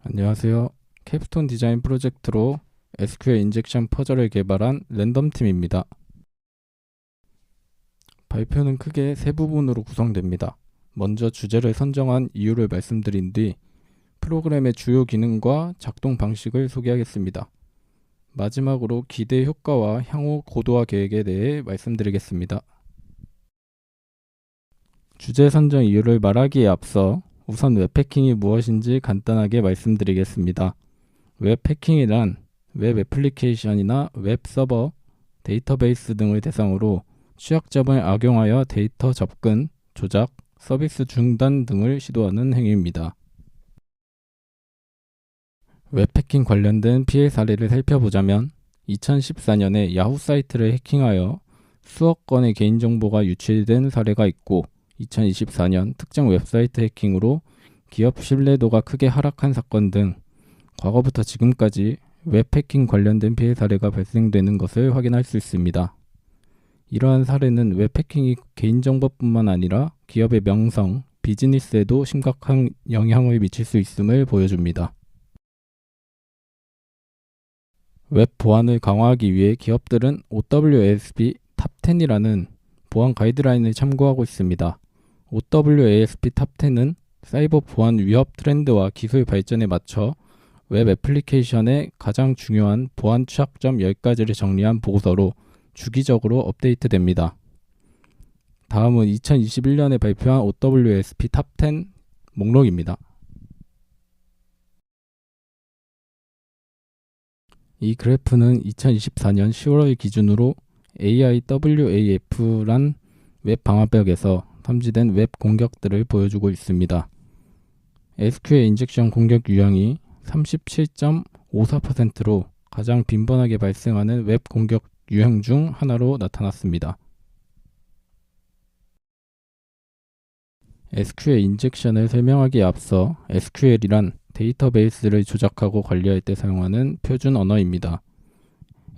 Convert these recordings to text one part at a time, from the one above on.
안녕하세요. 캡스톤 디자인 프로젝트로 SQL 인젝션 퍼즐을 개발한 랜덤팀입니다. 발표는 크게 세 부분으로 구성됩니다. 먼저 주제를 선정한 이유를 말씀드린 뒤 프로그램의 주요 기능과 작동 방식을 소개하겠습니다. 마지막으로 기대 효과와 향후 고도화 계획에 대해 말씀드리겠습니다. 주제 선정 이유를 말하기에 앞서 우선 웹패킹이 무엇인지 간단하게 말씀드리겠습니다. 웹패킹이란 웹 애플리케이션이나 웹 서버, 데이터베이스 등을 대상으로 취약점을 악용하여 데이터 접근, 조작, 서비스 중단 등을 시도하는 행위입니다. 웹해킹 관련된 피해 사례를 살펴보자면 2014년에 야후 사이트를 해킹하여 수억 건의 개인정보가 유출된 사례가 있고 2024년 특정 웹사이트 해킹으로 기업 신뢰도가 크게 하락한 사건 등 과거부터 지금까지 웹해킹 관련된 피해 사례가 발생되는 것을 확인할 수 있습니다. 이러한 사례는 웹해킹이 개인정보뿐만 아니라 기업의 명성, 비즈니스에도 심각한 영향을 미칠 수 있음을 보여줍니다. 웹 보안을 강화하기 위해 기업들은 OWASP 탑10이라는 보안 가이드라인을 참고하고 있습니다. OWASP 탑10은 사이버 보안 위협 트렌드와 기술 발전에 맞춰 웹 애플리케이션의 가장 중요한 보안 취약점 10가지를 정리한 보고서로 주기적으로 업데이트됩니다. 다음은 2021년에 발표한 OWASP 탑10 목록입니다. 이 그래프는 2024년 10월 기준으로 AIWAF란 웹 방화벽에서 탐지된 웹 공격들을 보여주고 있습니다. SQL 인젝션 공격 유형이 37.54%로 가장 빈번하게 발생하는 웹 공격 유형 중 하나로 나타났습니다. SQL 인젝션을 설명하기에 앞서 SQL이란 데이터베이스를 조작하고 관리할 때 사용하는 표준 언어입니다.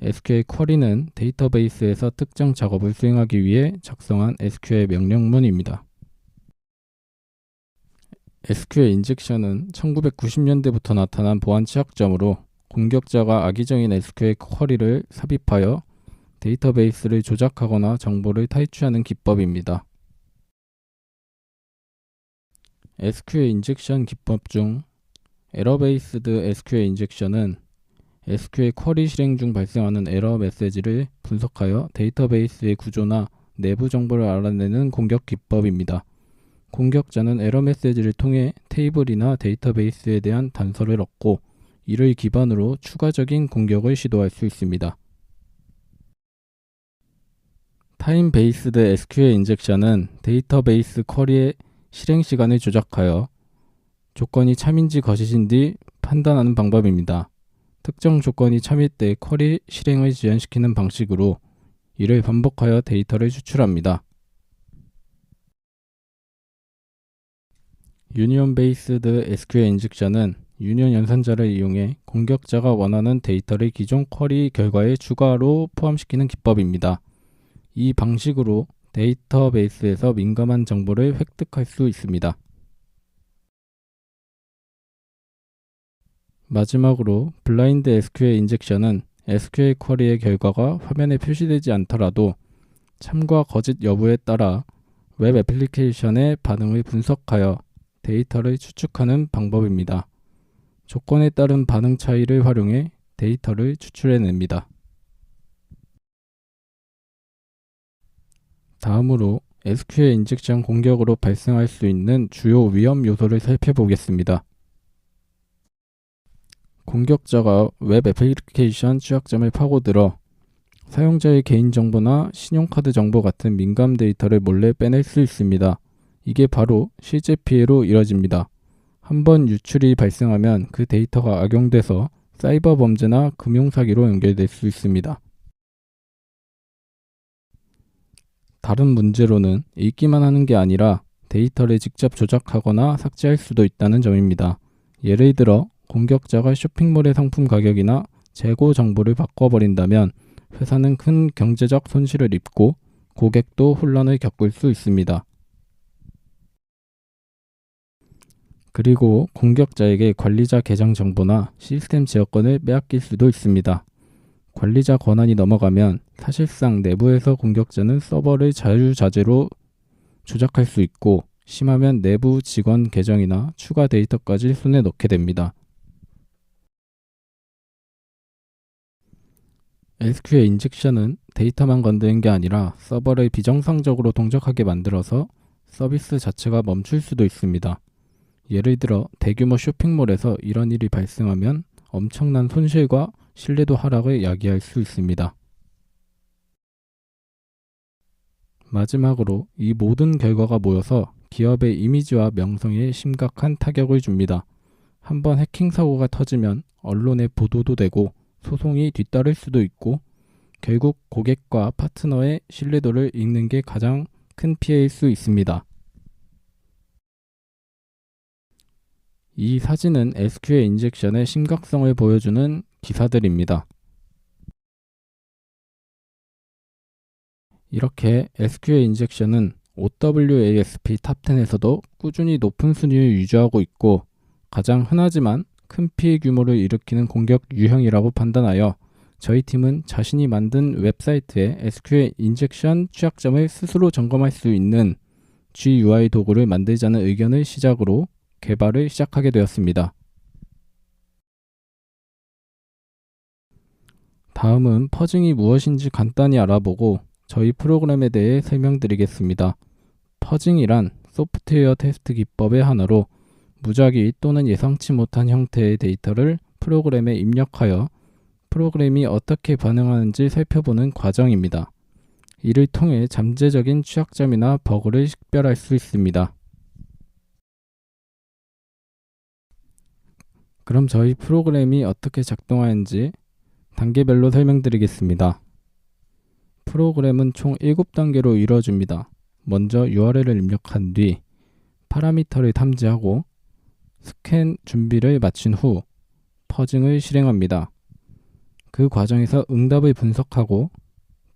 SQL 쿼리는 데이터베이스에서 특정 작업을 수행하기 위해 작성한 SQL 명령문입니다. SQL 인젝션은 1990년대부터 나타난 보안 취약점으로 공격자가 악의적인 SQL 쿼리를 삽입하여 데이터베이스를 조작하거나 정보를 탈취하는 기법입니다. SQL 인젝션 기법 중 에러 베이스드 SQL 인젝션은 SQL 쿼리 실행 중 발생하는 에러 메시지를 분석하여 데이터베이스의 구조나 내부 정보를 알아내는 공격 기법입니다. 공격자는 에러 메시지를 통해 테이블이나 데이터베이스에 대한 단서를 얻고 이를 기반으로 추가적인 공격을 시도할 수 있습니다. 타임 베이스드 SQL 인젝션은 데이터베이스 쿼리의 실행 시간을 조작하여 조건이 참인지 거짓인 뒤 판단하는 방법입니다. 특정 조건이 참일 때 쿼리 실행을 지연시키는 방식으로 이를 반복하여 데이터를 추출합니다. 유니온 베이스드 SQL 인젝션은 유니온 연산자를 이용해 공격자가 원하는 데이터를 기존 쿼리 결과에 추가로 포함시키는 기법입니다. 이 방식으로 데이터베이스에서 민감한 정보를 획득할 수 있습니다. 마지막으로 블라인드 SQL 인젝션은 SQL 쿼리의 결과가 화면에 표시되지 않더라도 참과 거짓 여부에 따라 웹 애플리케이션의 반응을 분석하여 데이터를 추측하는 방법입니다. 조건에 따른 반응 차이를 활용해 데이터를 추출해냅니다. 다음으로 SQL 인젝션 공격으로 발생할 수 있는 주요 위험 요소를 살펴보겠습니다. 공격자가 웹 애플리케이션 취약점을 파고들어 사용자의 개인정보나 신용카드 정보 같은 민감 데이터를 몰래 빼낼 수 있습니다. 이게 바로 실제 피해로 이뤄집니다. 한번 유출이 발생하면 그 데이터가 악용돼서 사이버 범죄나 금융사기로 연결될 수 있습니다. 다른 문제로는 읽기만 하는 게 아니라 데이터를 직접 조작하거나 삭제할 수도 있다는 점입니다. 예를 들어 공격자가 쇼핑몰의 상품 가격이나 재고 정보를 바꿔버린다면 회사는 큰 경제적 손실을 입고 고객도 혼란을 겪을 수 있습니다. 그리고 공격자에게 관리자 계정 정보나 시스템 지역권을 빼앗길 수도 있습니다. 관리자 권한이 넘어가면 사실상 내부에서 공격자는 서버를 자유자재로 조작할 수 있고, 심하면 내부 직원 계정이나 추가 데이터까지 손에 넣게 됩니다. SQL 인젝션은 데이터만 건드는 게 아니라 서버를 비정상적으로 동작하게 만들어서 서비스 자체가 멈출 수도 있습니다. 예를 들어 대규모 쇼핑몰에서 이런 일이 발생하면 엄청난 손실과 신뢰도 하락을 야기할 수 있습니다. 마지막으로 이 모든 결과가 모여서 기업의 이미지와 명성에 심각한 타격을 줍니다. 한번 해킹 사고가 터지면 언론에 보도도 되고 소송이 뒤따를 수도 있고, 결국 고객과 파트너의 신뢰도를 잃는 게 가장 큰 피해일 수 있습니다. 이 사진은 SQL 인젝션의 심각성을 보여주는 기사들입니다. 이렇게 SQL 인젝션은 OWASP 탑10에서도 꾸준히 높은 순위를 유지하고 있고, 가장 흔하지만 큰 피해 규모를 일으키는 공격 유형이라고 판단하여 저희 팀은 자신이 만든 웹사이트의 SQL 인젝션 취약점을 스스로 점검할 수 있는 GUI 도구를 만들자는 의견을 시작으로 개발을 시작하게 되었습니다. 다음은 퍼징이 무엇인지 간단히 알아보고 저희 프로그램에 대해 설명드리겠습니다. 퍼징이란 소프트웨어 테스트 기법의 하나로 무작위 또는 예상치 못한 형태의 데이터를 프로그램에 입력하여 프로그램이 어떻게 반응하는지 살펴보는 과정입니다. 이를 통해 잠재적인 취약점이나 버그를 식별할 수 있습니다. 그럼 저희 프로그램이 어떻게 작동하는지 단계별로 설명드리겠습니다. 프로그램은 총 7단계로 이루어집니다. 먼저 URL을 입력한 뒤 파라미터를 탐지하고 스캔 준비를 마친 후 퍼징을 실행합니다. 그 과정에서 응답을 분석하고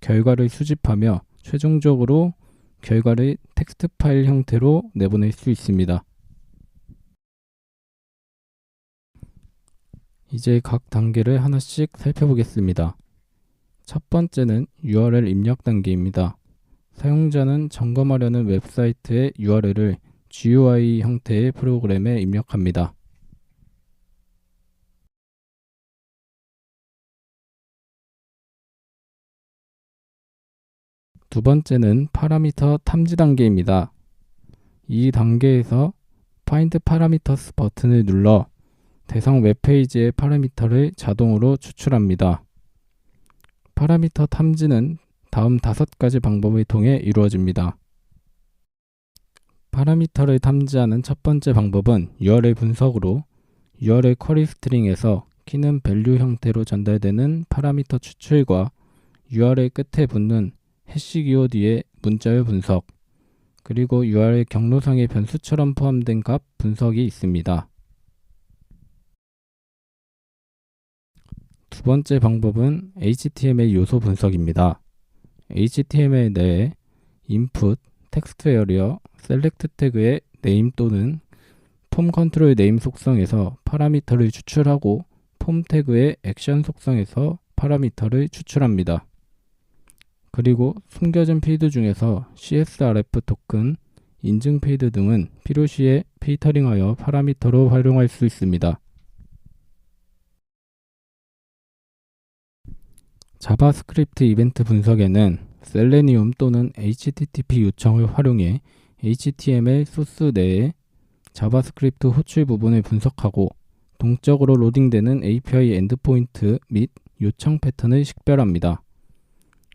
결과를 수집하며 최종적으로 결과를 텍스트 파일 형태로 내보낼 수 있습니다. 이제 각 단계를 하나씩 살펴보겠습니다. 첫 번째는 URL 입력 단계입니다. 사용자는 점검하려는 웹사이트의 URL을 GUI 형태의 프로그램에 입력합니다. 두 번째는 파라미터 탐지 단계입니다. 이 단계에서 Find Parameters 버튼을 눌러 대상 웹페이지의 파라미터를 자동으로 추출합니다. 파라미터 탐지는 다음 5가지 방법을 통해 이루어집니다. 파라미터를 탐지하는 첫 번째 방법은 URL 분석으로 URL 쿼리 스트링에서 키는 밸류 형태로 전달되는 파라미터 추출과 URL 끝에 붙는 해시 키워드의 문자열 분석, 그리고 URL 경로상의 변수처럼 포함된 값 분석이 있습니다. 두 번째 방법은 HTML 요소 분석입니다. HTML 내에 input, 텍스트 에리어, 셀렉트 태그의 네임 또는 폼 컨트롤 네임 속성에서 파라미터를 추출하고 폼 태그의 액션 속성에서 파라미터를 추출합니다. 그리고 숨겨진 필드 중에서 CSRF 토큰, 인증 필드 등은 필요시에 필터링하여 파라미터로 활용할 수 있습니다. 자바스크립트 이벤트 분석에는 셀레니움 또는 HTTP 요청을 활용해 HTML 소스 내에 자바스크립트 호출 부분을 분석하고 동적으로 로딩되는 API 엔드포인트 및 요청 패턴을 식별합니다.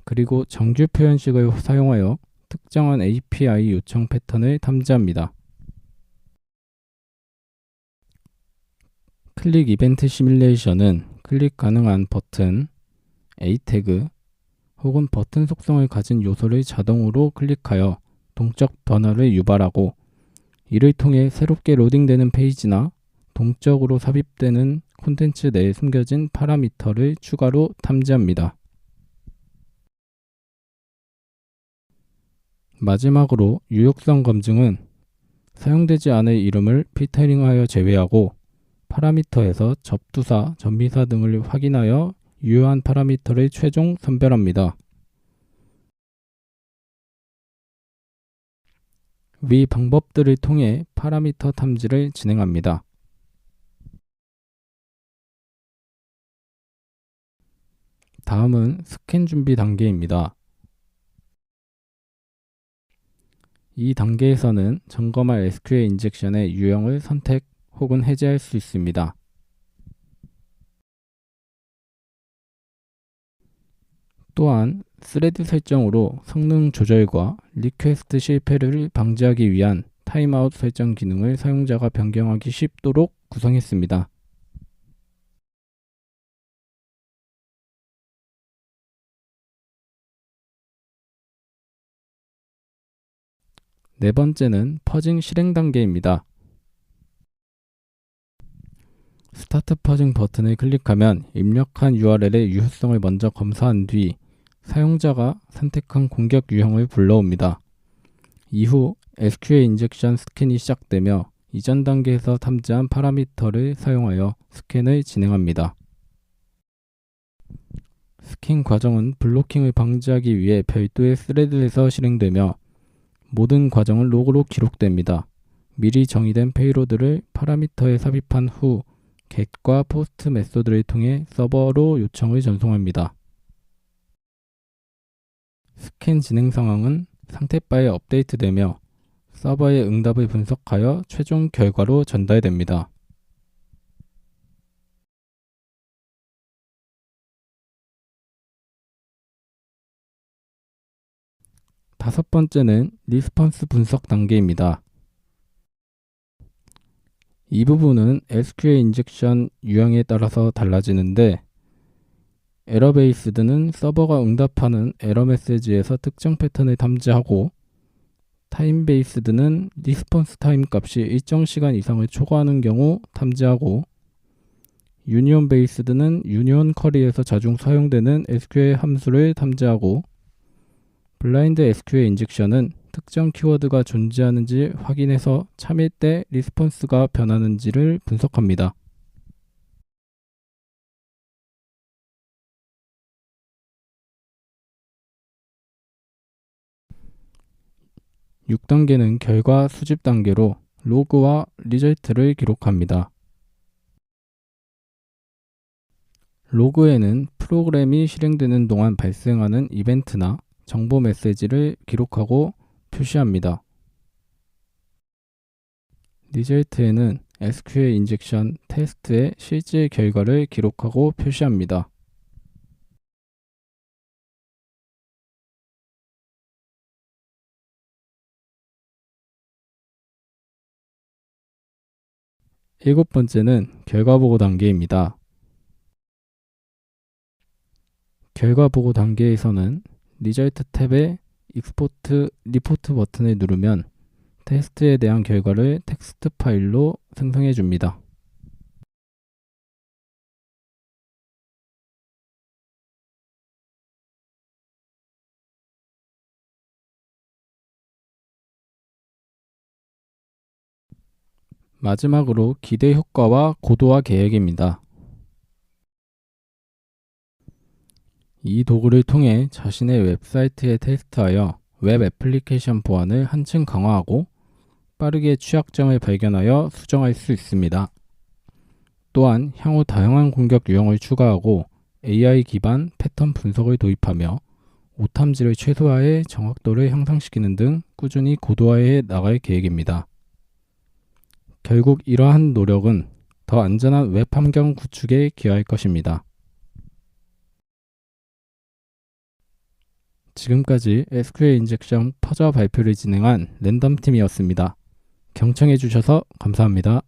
그리고 정규 표현식을 사용하여 특정한 API 요청 패턴을 탐지합니다. 클릭 이벤트 시뮬레이션은 클릭 가능한 버튼, A 태그 혹은 버튼 속성을 가진 요소를 자동으로 클릭하여 동적 변화를 유발하고, 이를 통해 새롭게 로딩되는 페이지나 동적으로 삽입되는 콘텐츠 내에 숨겨진 파라미터를 추가로 탐지합니다. 마지막으로 유효성 검증은 사용되지 않을 이름을 필터링하여 제외하고 파라미터에서 접두사, 전미사 등을 확인하여 유효한 파라미터를 최종 선별합니다. 위 방법들을 통해 파라미터 탐지를 진행합니다. 다음은 스캔 준비 단계입니다. 이 단계에서는 점검할 SQL 인젝션의 유형을 선택 혹은 해제할 수 있습니다. 또한 스레드 설정으로 성능 조절과 리퀘스트 실패를 방지하기 위한 타임아웃 설정 기능을 사용자가 변경하기 쉽도록 구성했습니다. 네 번째는 퍼징 실행 단계입니다. 스타트 퍼징 버튼을 클릭하면 입력한 URL의 유효성을 먼저 검사한 뒤 사용자가 선택한 공격 유형을 불러옵니다. 이후 SQL 인젝션 스캔이 시작되며 이전 단계에서 탐지한 파라미터를 사용하여 스캔을 진행합니다. 스캔 과정은 블로킹을 방지하기 위해 별도의 스레드에서 실행되며 모든 과정은 로그로 기록됩니다. 미리 정의된 페이로드를 파라미터에 삽입한 후 get과 post 메소드를 통해 서버로 요청을 전송합니다. 스캔 진행 상황은 상태 파일에 업데이트되며 서버의 응답을 분석하여 최종 결과로 전달됩니다. 다섯 번째는 리스폰스 분석 단계입니다. 이 부분은 SQL 인젝션 유형에 따라서 달라지는데 에러 베이스드는 서버가 응답하는 에러 메시지에서 특정 패턴을 탐지하고 타임 베이스드는 리스폰스 타임 값이 일정 시간 이상을 초과하는 경우 탐지하고 유니온 베이스드는 유니온 쿼리에서 자주 사용되는 SQL 함수를 탐지하고 블라인드 SQL 인젝션은 특정 키워드가 존재하는지 확인해서 참일 때 리스폰스가 변하는지를 분석합니다. 6단계는 결과 수집 단계로 로그와 리절트를 기록합니다. 로그에는 프로그램이 실행되는 동안 발생하는 이벤트나 정보 메시지를 기록하고 표시합니다. 리절트에는 SQL 인젝션 테스트의 실제 결과를 기록하고 표시합니다. 일곱 번째는 결과 보고 단계입니다. 결과 보고 단계에서는 리절트 탭의 익스포트 리포트 버튼을 누르면 테스트에 대한 결과를 텍스트 파일로 생성해 줍니다. 마지막으로 기대 효과와 고도화 계획입니다. 이 도구를 통해 자신의 웹사이트에 테스트하여 웹 애플리케이션 보안을 한층 강화하고 빠르게 취약점을 발견하여 수정할 수 있습니다. 또한 향후 다양한 공격 유형을 추가하고 AI 기반 패턴 분석을 도입하며 오탐지를 최소화해 정확도를 향상시키는 등 꾸준히 고도화해 나갈 계획입니다. 결국 이러한 노력은 더 안전한 웹 환경 구축에 기여할 것입니다. 지금까지 SQL 인젝션 퍼저 발표를 진행한 랜덤팀이었습니다. 경청해 주셔서 감사합니다.